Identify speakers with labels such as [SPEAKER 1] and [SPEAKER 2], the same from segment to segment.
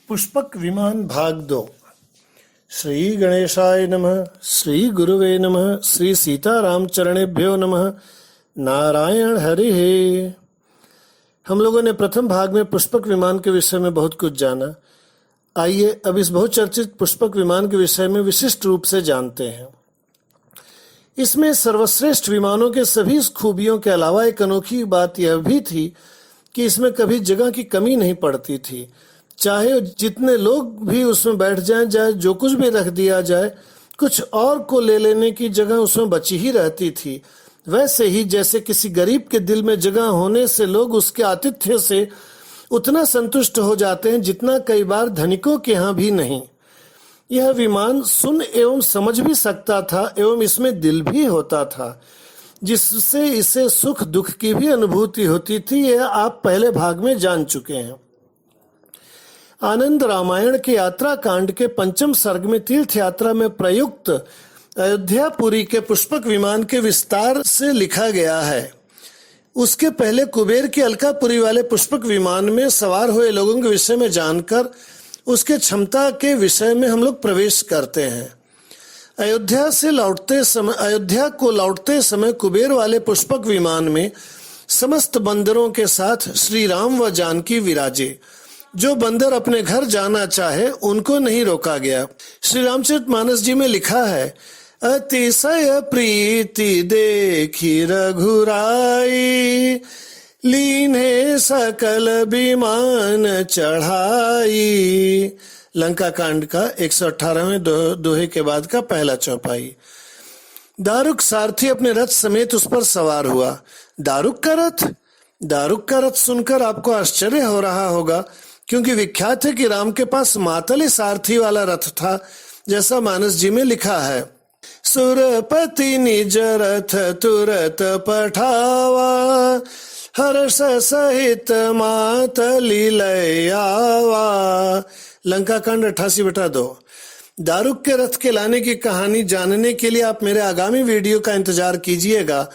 [SPEAKER 1] पुष्पक विमान भाग 2। श्री गणेशाय नमः, श्री गुरुवे नमः, श्री सीताराम चरणेभ्यो नमः। नारायण हरि। हम लोगों ने प्रथम भाग में पुष्पक विमान के विषय में बहुत कुछ जाना। आइए अब इस बहुचर्चित पुष्पक विमान के विषय में विशिष्ट रूप से जानते हैं। इसमें सर्वश्रेष्ठ विमानों के सभी खूबियों के अलावा एक अनोखी बात यह भी थी कि इसमें कभी जगह की कमी नहीं पड़ती थी। चाहे जितने लोग भी उसमें बैठ जाएं, चाहे जो कुछ भी रख दिया जाए, कुछ और को ले लेने की जगह उसमें बची ही रहती थी। वैसे ही जैसे किसी गरीब के दिल में जगह होने से लोग उसके आतिथ्य से उतना संतुष्ट हो जाते हैं जितना कई बार धनिकों के यहाँ भी नहीं। यह विमान सुन एवं समझ भी सकता था एवं इसमें दिल भी होता था, जिससे इसे सुख दुख की भी अनुभूति होती थी। यह आप पहले भाग में जान चुके हैं। आनंद रामायण के यात्रा कांड के पंचम सर्ग में तीर्थ यात्रा में प्रयुक्त अयोध्यापुरी के पुष्पक विमान के विस्तार से लिखा गया है। उसके पहले कुबेर के अलकापुरी वाले पुष्पक विमान में सवार हुए लोगों के विषय में जानकर उसके क्षमता के विषय में हम लोग प्रवेश करते हैं। अयोध्या को लौटते समय कुबेर वाले पुष्पक विमान में समस्त बंदरों के साथ श्री राम व जानकी विराजे। जो बंदर अपने घर जाना चाहे उनको नहीं रोका गया। श्री रामचरितमानस जी में लिखा है, अतिशय प्रीति देखी रघुराई, लीने सकल विमान चढ़ाई। लंका कांड का 118वें दोहे के बाद का पहला चौपाई। दारुक सारथी अपने रथ समेत उस पर सवार हुआ। दारुक का रथ सुनकर आपको आश्चर्य हो रहा होगा, क्योंकि विख्यात है कि राम के पास मातली सारथी वाला रथ था, जैसा मानस जी में लिखा है। सुरपति निज रथ तुरत पठावा, हर्ष सहित मातली लय आवा। लंका कांड 88/2। दारुक के रथ के लाने की कहानी जानने के लिए आप मेरे आगामी वीडियो का इंतजार कीजिएगा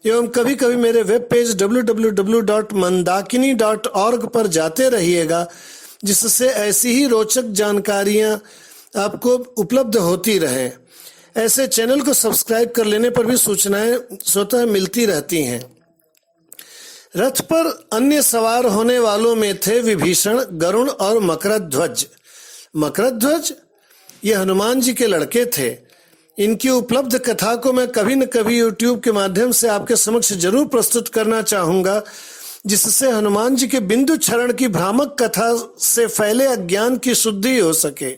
[SPEAKER 1] एवं कभी कभी मेरे वेब पेज www.mandakini.org पर जाते रहिएगा, जिससे ऐसी ही रोचक जानकारियां आपको उपलब्ध होती रहें। ऐसे चैनल को सब्सक्राइब कर लेने पर भी सूचनाएं स्वतः मिलती रहती हैं। रथ पर अन्य सवार होने वालों में थे विभीषण, गरुण और मकरध्वज। मकरध्वज ये हनुमान जी के लड़के थे। इनकी उपलब्ध कथा को मैं कभी न कभी YouTube के माध्यम से आपके समक्ष जरूर प्रस्तुत करना चाहूंगा, जिससे हनुमान जी के बिंदु क्षरण की भ्रामक कथा से फैले अज्ञान की शुद्धि हो सके।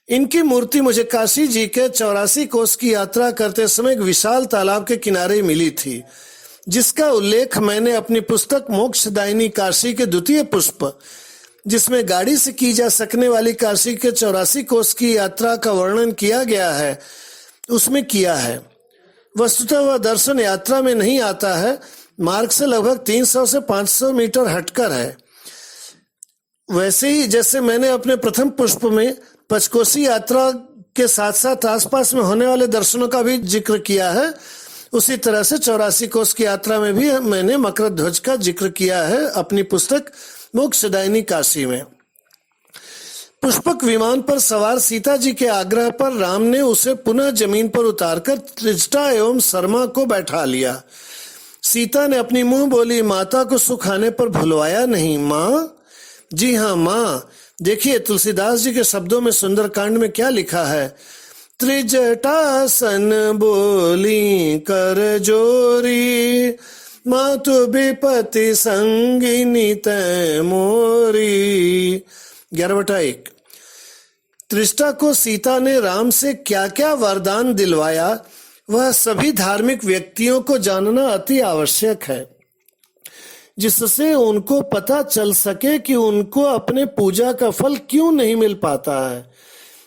[SPEAKER 1] इनकी मूर्ति मुझे काशी जी के 84 कोस की यात्रा करते समय एक विशाल तालाब के किनारे मिली थी, जिसका उल्लेख मैंने अपनी पुस्तक मोक्षदायिनी काशी के द्वितीय पुष्प, जिसमें गाड़ी से की जा सकने वाली काशी के 84 कोस की यात्रा का वर्णन किया गया है, उसमें किया है। वस्तुतः वह दर्शन यात्रा में नहीं आता है, मार्ग से लगभग 300 से 500 मीटर हटकर है। वैसे ही जैसे मैंने अपने प्रथम पुष्प में पंचकोसी यात्रा के साथ साथ आसपास में होने वाले दर्शनों का भी जिक्र किया है, उसी तरह से 84 कोस की यात्रा में भी मैंने मकरध्वज का जिक्र किया है अपनी पुस्तक मोक्षदायिनी काशी में। पुष्पक विमान पर सवार सीता जी के आग्रह पर राम ने उसे पुनः जमीन पर उतारकर त्रिजटा एवं शर्मा को बैठा लिया। सीता ने अपनी मुंह बोली माता को सुख आने पर भुलवाया नहीं। माँ, जी हाँ माँ। देखिए तुलसीदास जी के शब्दों में सुंदरकांड में क्या लिखा है, त्रिजटासन बोली कर जोरी, मातु विपति संगिनी तै मोरी। 11/1। त्रिष्टा को सीता ने राम से क्या क्या वरदान दिलवाया, वह सभी धार्मिक व्यक्तियों को जानना अति आवश्यक है, जिससे उनको पता चल सके कि उनको अपने पूजा का फल क्यों नहीं मिल पाता है।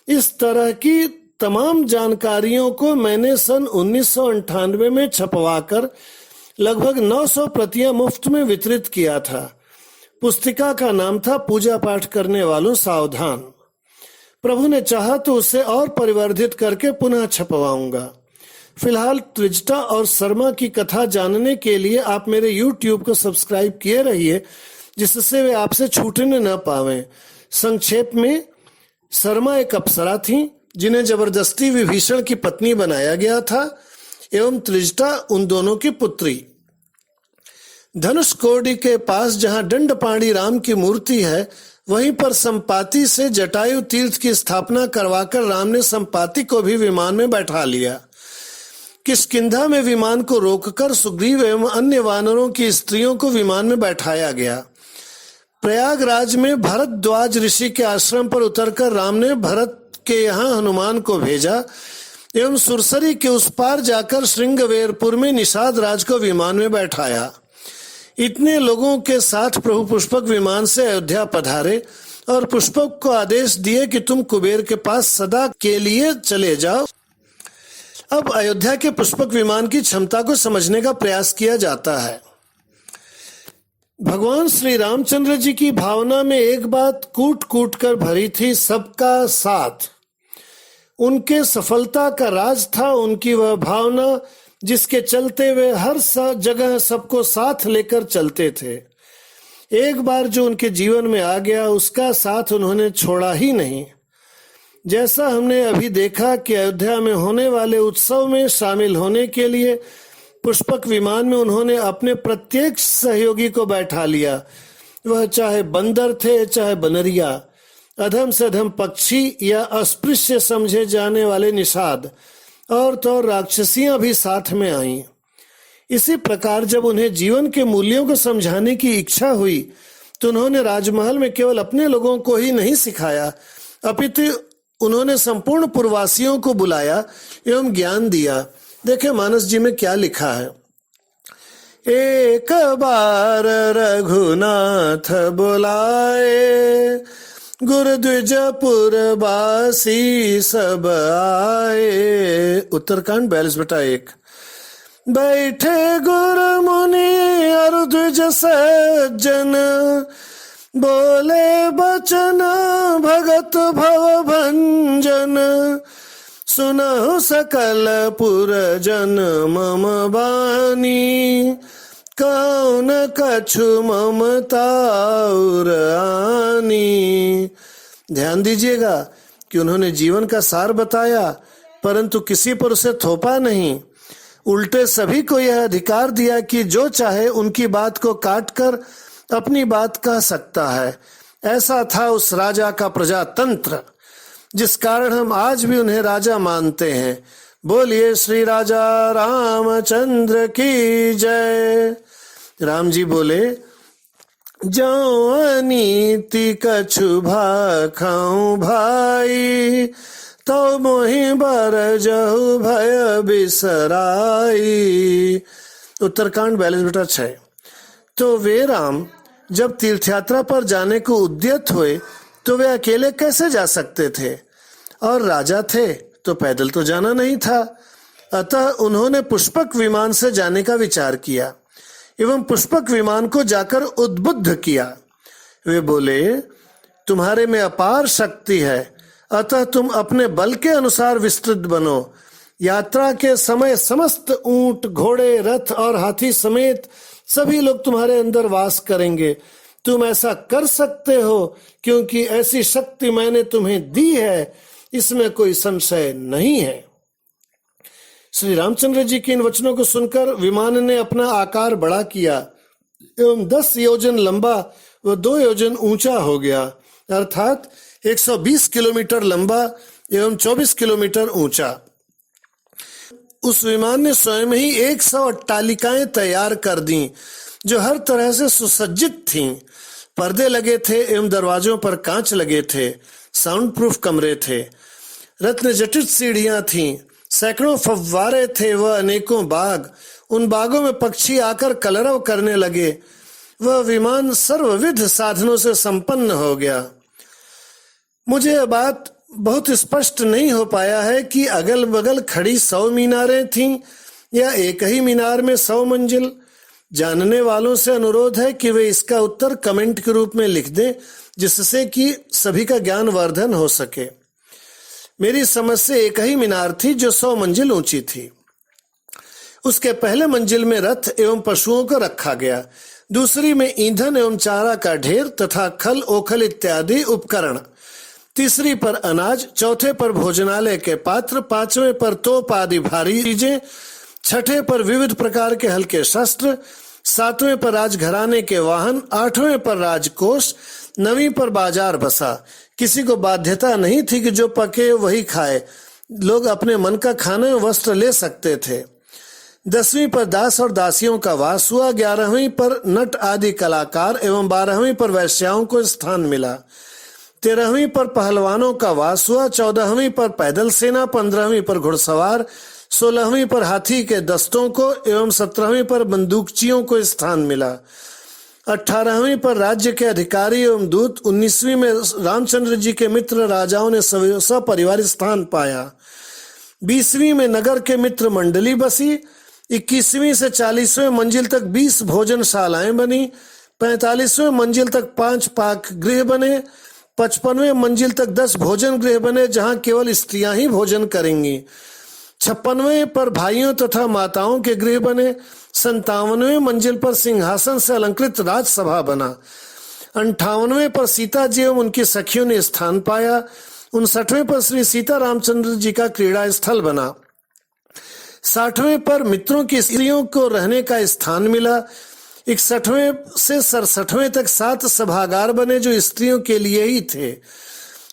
[SPEAKER 1] इस तरह की तमाम जानकारियों को मैंने सन 1998 में छपवाकर लगभग 900 प्रतियां मुफ्त में वितरित किया था। पुस्तिका का नाम था पूजा पाठ करने वालों सावधान। प्रभु ने चाहा तो उसे और परिवर्धित करके पुनः छपवाऊंगा। फिलहाल त्रिजटा और शर्मा की कथा जानने के लिए आप मेरे YouTube को सब्सक्राइब किए रहिए, जिससे वे आपसे छूटने न पावें। संक्षेप में, शर्मा एक अप्सरा थीं जिन्हें जबरदस्ती विभीषण की पत्नी बनाया गया था, एवं त्रिजटा उन दोनों की पुत्री। धनुष कोडी के पास जहां दंडपाणी राम की मूर्ति है, वहीं पर संपाति से जटायु तीर्थ की स्थापना करवाकर राम ने संपाति को भी विमान में बैठा लिया। किष्किंधा में विमान को रोककर सुग्रीव एवं अन्य वानरों की स्त्रियों को विमान में बैठाया गया। प्रयागराज में भरद्वाज ऋषि के आश्रम पर उतरकर राम ने भरत के यहाँ हनुमान को भेजा एवं सुरसरी के उस पार जाकर श्रृंगवेरपुर में निषाद राज को विमान में बैठाया। इतने लोगों के साथ प्रभु पुष्पक विमान से अयोध्या पधारे और पुष्पक को आदेश दिए कि तुम कुबेर के पास सदा के लिए चले जाओ। अब अयोध्या के पुष्पक विमान की क्षमता को समझने का प्रयास किया जाता है। भगवान श्री रामचंद्र जी की भावना में एक बात कूट कूट कर भरी थी, सबका साथ। उनके सफलता का राज था उनकी वह भावना जिसके चलते वे हर जगह सबको साथ लेकर चलते थे। एक बार जो उनके जीवन में आ गया, उसका साथ उन्होंने छोड़ा ही नहीं। जैसा हमने अभी देखा कि अयोध्या में होने वाले उत्सव में शामिल होने के लिए पुष्पक विमान में उन्होंने अपने प्रत्येक सहयोगी को बैठा लिया, वह चाहे बंदर थे चाहे बनरिया, अधम से अधम पक्षी या अस्पृश्य समझे जाने वाले निषाद, और तो राक्षसियां भी साथ में आईं। इसी प्रकार जब उन्हें जीवन के मूल्यों को समझाने की इच्छा हुई तो उन्होंने राजमहल में केवल अपने लोगों को ही नहीं सिखाया, अपितु उन्होंने संपूर्ण पुरवासियों को बुलाया एवं ज्ञान दिया। देखे मानस जी में क्या लिखा है। एक बार रघुनाथ बुलाए, गुरु द्विजपुर बासी सब आए। उत्तरकांड 42/1। बैठे गुरु मुनि और द्विज सज्जन, बोले बचन भगत भव भंजन, सुनहु सकल पुरजन मम बानी, कौन कछु ममता और आनी। ध्यान दीजिएगा कि उन्होंने जीवन का सार बताया, परंतु किसी पर उसे थोपा नहीं। उल्टे सभी को यह अधिकार दिया कि जो चाहे उनकी बात को काटकर अपनी बात कह सकता है। ऐसा था उस राजा का प्रजातंत्र, जिस कारण हम आज भी उन्हें राजा मानते हैं। बोलिए श्री राजा रामचंद्र की जय। राम जी बोले, जो अनीति कछु भाखाऊं भाई, तो मोहि बर जहु भय बिसराई। उत्तरकांड 42/6। तो वे राम जब तीर्थयात्रा पर जाने को उद्यत हुए तो वे अकेले कैसे जा सकते थे, और राजा थे तो पैदल तो जाना नहीं था। अतः उन्होंने पुष्पक विमान से जाने का विचार किया एवं पुष्पक विमान को जाकर उद्बुद्ध किया। वे बोले, तुम्हारे में अपार शक्ति है, अतः तुम अपने बल के अनुसार विस्तृत बनो। यात्रा के समय समस्त ऊंट, घोड़े, रथ और हाथी समेत सभी लोग तुम्हारे अंदर वास करेंगे। तुम ऐसा कर सकते हो क्योंकि ऐसी शक्ति मैंने तुम्हें दी है, इसमें कोई संशय नहीं है। श्री रामचंद्र जी के इन वचनों को सुनकर विमान ने अपना आकार बड़ा किया एवं 10 योजन लंबा व 2 योजन ऊंचा हो गया, अर्थात 120 किलोमीटर लंबा एवं 24 किलोमीटर ऊंचा। उस विमान ने स्वयं ही 100 अट्टालिकाएं तैयार कर दी, जो हर तरह से सुसज्जित थीं। पर्दे लगे थे एवं दरवाजों पर कांच लगे थे। साउंड प्रूफ कमरे थे, रत्न जटित सीढ़ियां थीं, सैकड़ों फव्वारे थे व अनेकों बाग। उन बागों में पक्षी आकर कलरव करने लगे। वह विमान सर्वविध साधनों से संपन्न हो गया। मुझे यह बात बहुत स्पष्ट नहीं हो पाया है कि अगल बगल खड़ी 100 मीनारें थीं या एक ही मीनार में 100 मंजिल। जानने वालों से अनुरोध है कि वे इसका उत्तर कमेंट के रूप में लिख दें, जिससे कि सभी का ज्ञान वर्धन हो सके। मेरी समझ से एक ही मीनार थी जो 100 मंजिल ऊंची थी। उसके पहले मंजिल में रथ एवं पशुओं को रखा गया। दूसरी में ईंधन एवं चारा का ढेर तथा खल ओखल इत्यादि उपकरण, तीसरी पर अनाज, चौथे पर भोजनालय के पात्र, पांचवें पर तोप आदि भारी चीजें, छठे पर विविध प्रकार के हल्के शस्त्र, सातवें पर राजघराने के वाहन, आठवें पर राजकोष, नवीं पर बाजार बसा। किसी को बाध्यता नहीं थी कि जो पके वही खाए, लोग अपने मन का खाना एवं वस्त्र ले सकते थे। 10वीं पर दास और दासियों का वास हुआ, 11वीं पर नट आदि कलाकार एवं 12वीं पर वैश्याओं को स्थान मिला। 13वीं पर पहलवानों का वास हुआ, 14वीं पर पैदल सेना, 15वीं पर घुड़सवार, 16वीं पर हाथी के दस्तों को एवं 17वीं पर बंदूकचियों को स्थान मिला। 18वीं पर राज्य के अधिकारी एवं दूत, 19वीं में रामचंद्र जी के मित्र राजाओं ने सपरिवार स्थान पाया। 20वीं में नगर के मित्र मंडली बसी। 21वीं से 40वें मंजिल तक 20 भोजनशालाएं बनी। 45वें मंजिल तक 5 पाक गृह बने। 55वें मंजिल तक 10 भोजन गृह बने जहां केवल स्त्रियां ही भोजन करेंगी। 56वें पर भाइयों तथा माताओं के गृह बने। 57वें मंजिल पर सिंहासन से अलंकृत राजसभा बना। 58वें पर सीता जी एवं उनकी सखियों ने स्थान पाया। 59वें पर श्री सीता रामचंद्र जी का क्रीड़ा स्थल बना। 60वें पर मित्रों की स्त्रियों को रहने का स्थान मिला। 61वें से 67वें तक 7 सभागार बने जो स्त्रियों के लिए ही थे।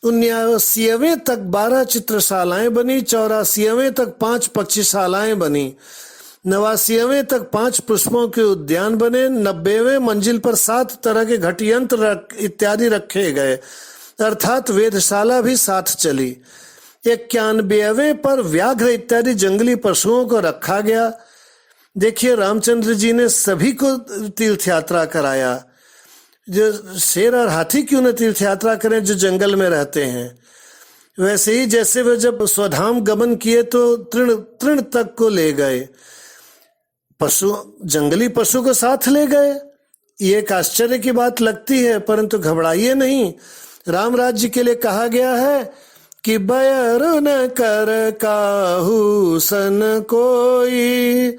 [SPEAKER 1] 79वें तक 12 चित्रशालाएं बनी। 84वें तक 5 पक्षीशालाएं बनी। 89वें तक 5 पुष्पों के उद्यान बने। 90वें मंजिल पर 7 तरह के घटयंत्र इत्यादि रखे गए, अर्थात वेधशाला भी साथ चली। 91वें पर व्याघ्र इत्यादि जंगली पशुओं को रखा गया। देखिए, रामचंद्र जी ने सभी को तीर्थ यात्रा कराया। जो शेर और हाथी क्यों न तीर्थ यात्रा करें जो जंगल में रहते हैं। वैसे ही जैसे वे जब स्वधाम गमन किए तो तृण तक को ले गए, पशु जंगली पशु को साथ ले गए। ये एक आश्चर्य की बात लगती है, परंतु घबराइए नहीं। राम राज्य के लिए कहा गया है कि बैर न कर काहू सन कोई,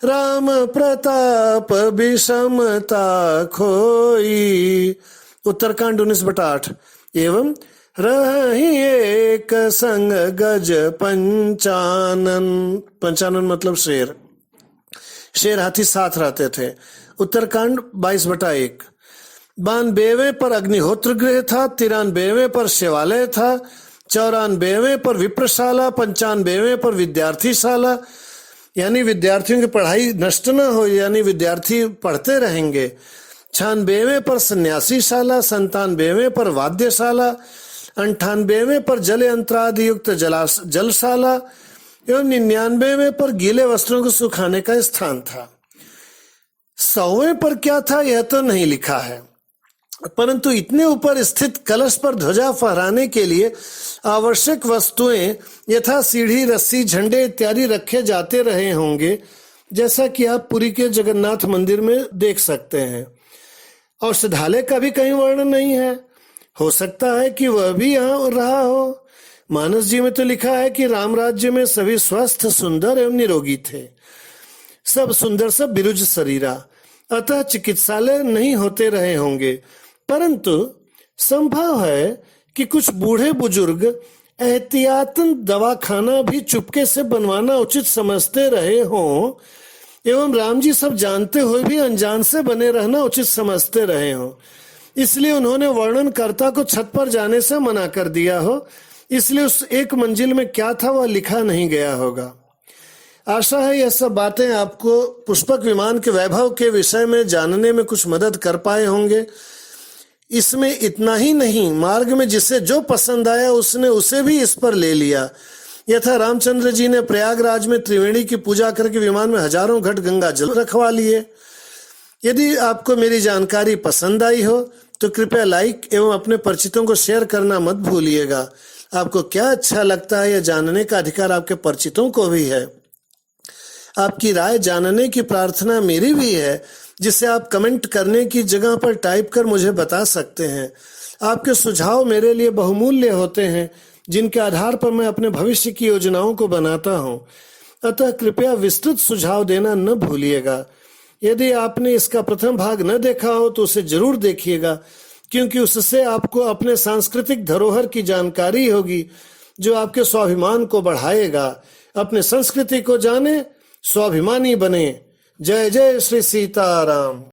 [SPEAKER 1] राम प्रताप विषमता खोई। उत्तरकांड 19/8। एवं रही एक संग गज पंचानन, पंचानन मतलब शेर, शेर हाथी साथ रहते थे। उत्तरकांड 22/1। 92वें पर अग्निहोत्र गृह था। 93वें पर शिवालय था। 94वें पर विप्रशाला। 95वें पर विद्यार्थीशाला, यानी विद्यार्थियों की पढ़ाई नष्ट न हो, यानी विद्यार्थी पढ़ते रहेंगे। 96वें पर सन्यासी शाला। 97वें पर वाद्यशाला। 98वें पर जल यंत्रादि युक्त जलशाला एवं 99वें पर गीले वस्त्रों को सुखाने का स्थान था। 100वें पर क्या था यह तो नहीं लिखा है, परंतु इतने ऊपर स्थित कलश पर ध्वजा फहराने के लिए आवश्यक वस्तुएं यथा सीढ़ी, रस्सी, झंडे इत्यादि रखे जाते रहे होंगे, जैसा कि आप पुरी के जगन्नाथ मंदिर में देख सकते हैं। औषधालय का भी कहीं वर्णन नहीं है। हो सकता है कि वह भी यहाँ रहा हो। मानस जी में तो लिखा है कि राम राज्य में सभी स्वस्थ, सुंदर एवं निरोगी थे, सब सुंदर, सब बिरुज शरीरा, अतः चिकित्सालय नहीं होते रहे होंगे। परंतु संभव है कि कुछ बूढ़े बुजुर्ग एहतियातन दवाखाना भी चुपके से बनवाना उचित समझते रहे हों एवं राम जी सब जानते हुए भी अनजान से बने रहना उचित समझते रहे हों, इसलिए उन्होंने वर्णनकर्ता को छत पर जाने से मना कर दिया हो। इसलिए उस एक मंजिल में क्या था वह लिखा नहीं गया होगा। आशा है यह सब बातें आपको पुष्पक विमान के वैभव के विषय में जानने में कुछ मदद कर पाए होंगे। इसमें इतना ही नहीं, मार्ग में जिसे जो पसंद आया उसने उसे भी इस पर ले लिया। यथा रामचंद्र जी ने प्रयागराज में त्रिवेणी की पूजा करके विमान में हजारों घट गंगा जल रखवा लिए। यदि आपको मेरी जानकारी पसंद आई हो तो कृपया लाइक एवं अपने परिचितों को शेयर करना मत भूलिएगा। आपको क्या अच्छा लगता है यह जानने का अधिकार आपके परिचितों को भी है। आपकी राय जानने की प्रार्थना मेरी भी है, जिसे आप कमेंट करने की जगह पर टाइप कर मुझे बता सकते हैं। आपके सुझाव मेरे लिए बहुमूल्य होते हैं, जिनके आधार पर मैं अपने भविष्य की योजनाओं को बनाता हूँ। अतः कृपया विस्तृत सुझाव देना न भूलिएगा। यदि आपने इसका प्रथम भाग न देखा हो तो उसे जरूर देखिएगा, क्योंकि उससे आपको अपने सांस्कृतिक धरोहर की जानकारी होगी जो आपके स्वाभिमान को बढ़ाएगा। अपने संस्कृति को जाने, स्वाभिमानी बने। जय जय श्री सीताराम।